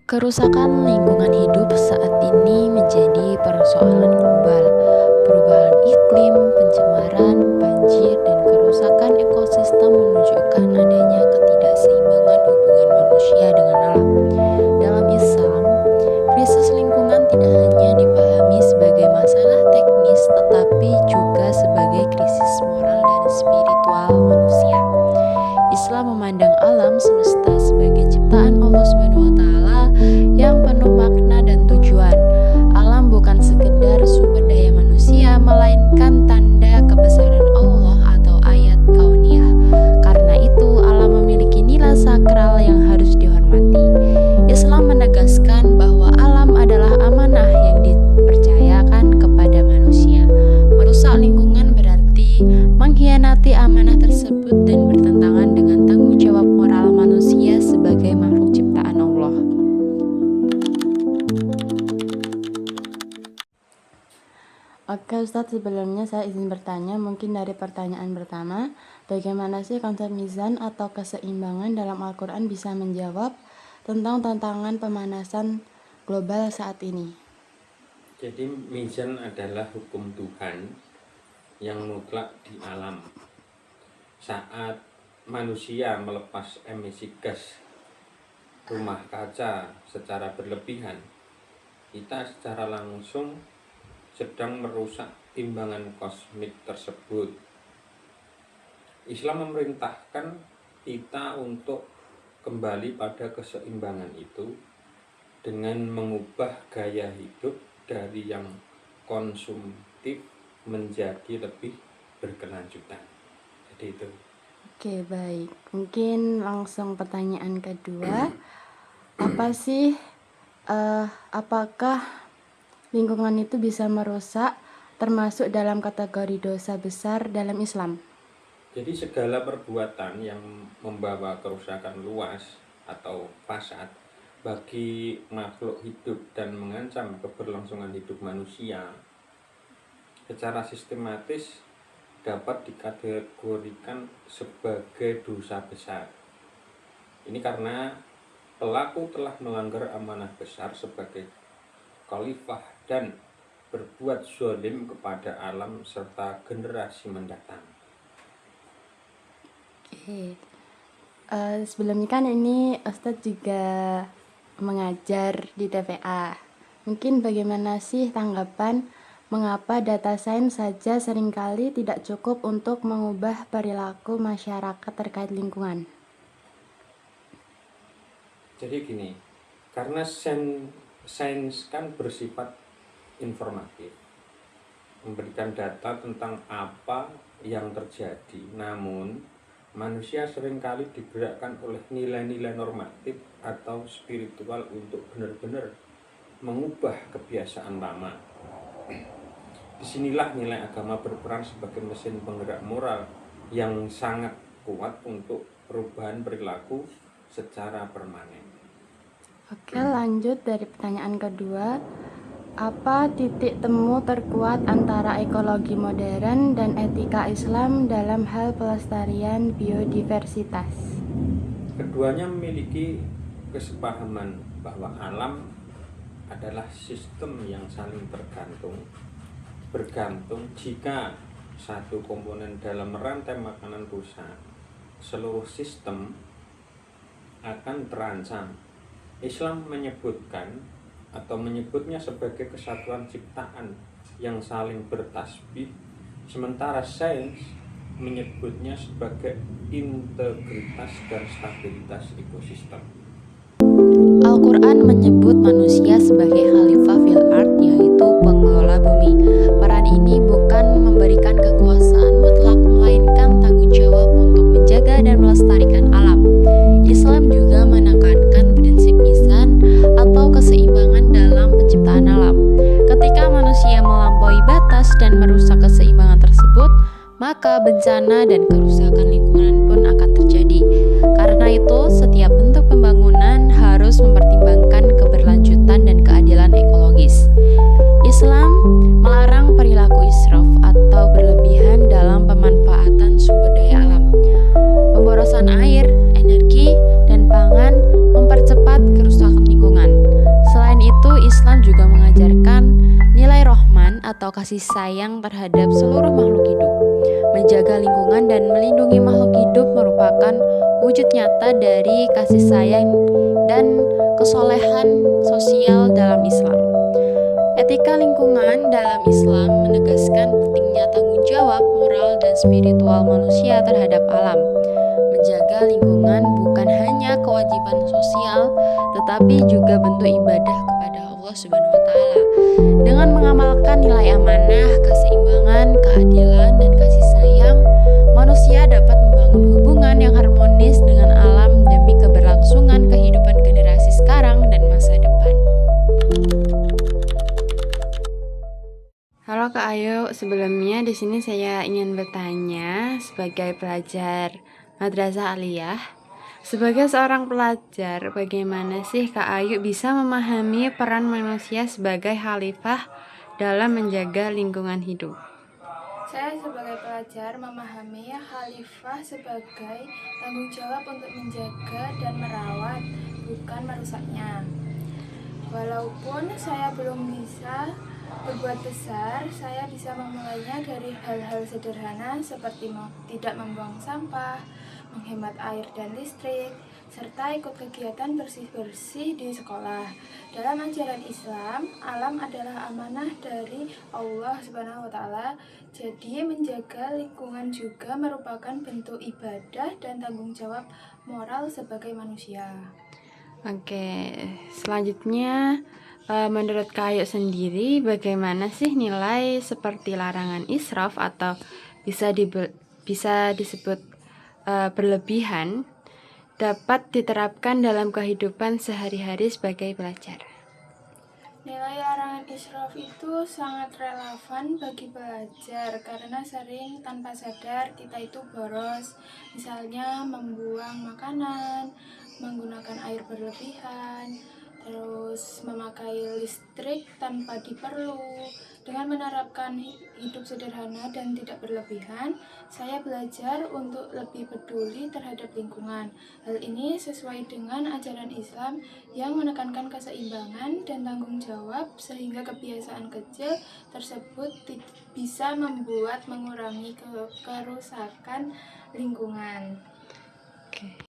Kerusakan lingkungan hidup saat ini menjadi persoalan global. Perubahan iklim, pencemaran, banjir, dan kerusakan ekosistem menunjukkan adanya ketidakseimbangan hubungan manusia dengan alam. Dalam Islam, krisis lingkungan tidak hanya dipahami sebagai masalah teknis, tetapi juga sebagai krisis moral dan spiritual manusia. Islam memandang alam semesta sebagai ciptaan Allah SWT yang penuh makna dan tujuan. Alam bukan sekedar sumber daya manusia, melainkan tanda kebesaran Allah atau ayat kauniyah. Karena itu, alam memiliki nilai sakral yang harus dihormati. Islam menegaskan bahwa alam adalah amanah yang dipercayakan kepada manusia. Merusak lingkungan berarti mengkhianati amanah tersebut dan bertentangan dengan tanggung jawab moral manusia sebagai makhluk ciptaan Allah. Oke Ustadz, sebelumnya saya izin bertanya, mungkin dari pertanyaan pertama, bagaimana sih konsep mizan atau keseimbangan dalam Al-Quran bisa menjawab tentang tantangan pemanasan global saat ini? Jadi mizan adalah hukum Tuhan yang mutlak di alam. Saat manusia melepas emisi gas rumah kaca secara berlebihan, kita secara langsung sedang merusak timbangan kosmik tersebut. Islam memerintahkan kita untuk kembali pada keseimbangan itu dengan mengubah gaya hidup dari yang konsumtif menjadi lebih berkelanjutan. Jadi itu. Oke, baik. Mungkin langsung pertanyaan kedua. Apakah lingkungan itu bisa merusak, termasuk dalam kategori dosa besar dalam Islam? Jadi segala perbuatan yang membawa kerusakan luas atau fasad bagi makhluk hidup dan mengancam keberlangsungan hidup manusia secara sistematis dapat dikategorikan sebagai dosa besar. Ini karena pelaku telah melanggar amanah besar sebagai khalifah dan berbuat zalim kepada alam serta generasi mendatang. Oke. Sebelumnya kan ini Ustadz juga mengajar di TVA. Mungkin bagaimana sih tanggapan mengapa data sains saja seringkali tidak cukup untuk mengubah perilaku masyarakat terkait lingkungan? Jadi gini, karena sains kan bersifat informatif, memberikan data tentang apa yang terjadi. Namun, manusia seringkali digerakkan oleh nilai-nilai normatif atau spiritual untuk benar-benar mengubah kebiasaan lama. Disinilah nilai agama berperan sebagai mesin penggerak moral yang sangat kuat untuk perubahan perilaku secara permanen. Oke, lanjut dari pertanyaan kedua. Apa titik temu terkuat antara ekologi modern dan etika Islam dalam hal pelestarian biodiversitas? Keduanya memiliki kesepahaman bahwa alam adalah sistem yang saling bergantung. Jika satu komponen dalam rantai makanan rusak, seluruh sistem akan terancam. Islam menyebutnya sebagai kesatuan ciptaan yang saling bertasbih, sementara sains menyebutnya sebagai integritas dan stabilitas ekosistem. Al-Quran menyebut manusia sebagai khalifah fil ard, yaitu pengelola bumi. Peran ini bukan memberikan kekuasaan mutlak, melainkan tanggung jawab untuk menjaga dan melestarikan alam. Islam juga menekankan prinsip mizan atau keseimbangan dalam penciptaan alam. Ketika manusia melampaui batas dan merusak keseimbangan tersebut, maka bencana dan kerusakan lingkungan pun akan terjadi. Karena itu, setiap bentuk pembangunan harus mempertimbangkan keberlanjutan dan keadilan ekologis. Islam melarang perilaku israf atau berlebihan dalam pemanfaatan sumber daya alam. Pemborosan air, energi, dan pangan mempercepat kerusakan lingkungan. atau kasih sayang terhadap seluruh makhluk hidup. Menjaga lingkungan dan melindungi makhluk hidup merupakan wujud nyata dari kasih sayang dan kesolehan sosial dalam Islam. Etika lingkungan dalam Islam menegaskan pentingnya tanggung jawab moral dan spiritual manusia terhadap alam. Menjaga lingkungan bukan hanya kewajiban sosial, tetapi juga bentuk ibadah kepada Allah Subhanahu wa Ta'ala. Dengan mengamalkan nilai amanah, keseimbangan, keadilan, dan kasih sayang, manusia dapat membangun hubungan yang harmonis dengan alam demi keberlangsungan kehidupan generasi sekarang dan masa depan. Halo Kak Ayu, sebelumnya di sini saya ingin bertanya sebagai pelajar Madrasah Aliyah. Sebagai seorang pelajar, bagaimana sih Kak Ayu bisa memahami peran manusia sebagai khalifah dalam menjaga lingkungan hidup? Saya sebagai pelajar memahami khalifah sebagai tanggung jawab untuk menjaga dan merawat, bukan merusaknya. Walaupun saya belum bisa berbuat besar, saya bisa memulainya dari hal-hal sederhana seperti tidak membuang sampah, menghemat air dan listrik, serta ikut kegiatan bersih-bersih di sekolah. Dalam ajaran Islam, alam adalah amanah dari Allah Subhanahu wa Ta'ala. Jadi menjaga lingkungan juga merupakan bentuk ibadah dan tanggung jawab moral sebagai manusia. Oke, selanjutnya menurut Kak Ayu sendiri bagaimana sih nilai seperti larangan israf atau bisa disebut berlebihan dapat diterapkan dalam kehidupan sehari-hari sebagai pelajar? Nilai larangan israf itu sangat relevan bagi pelajar karena sering tanpa sadar kita itu boros, misalnya membuang makanan, menggunakan air berlebihan, terus memakai listrik tanpa diperlu. Dengan menerapkan hidup sederhana dan tidak berlebihan, saya belajar untuk lebih peduli terhadap lingkungan. Hal ini sesuai dengan ajaran Islam yang menekankan keseimbangan dan tanggung jawab, sehingga kebiasaan kecil tersebut bisa mengurangi kerusakan lingkungan. Oke.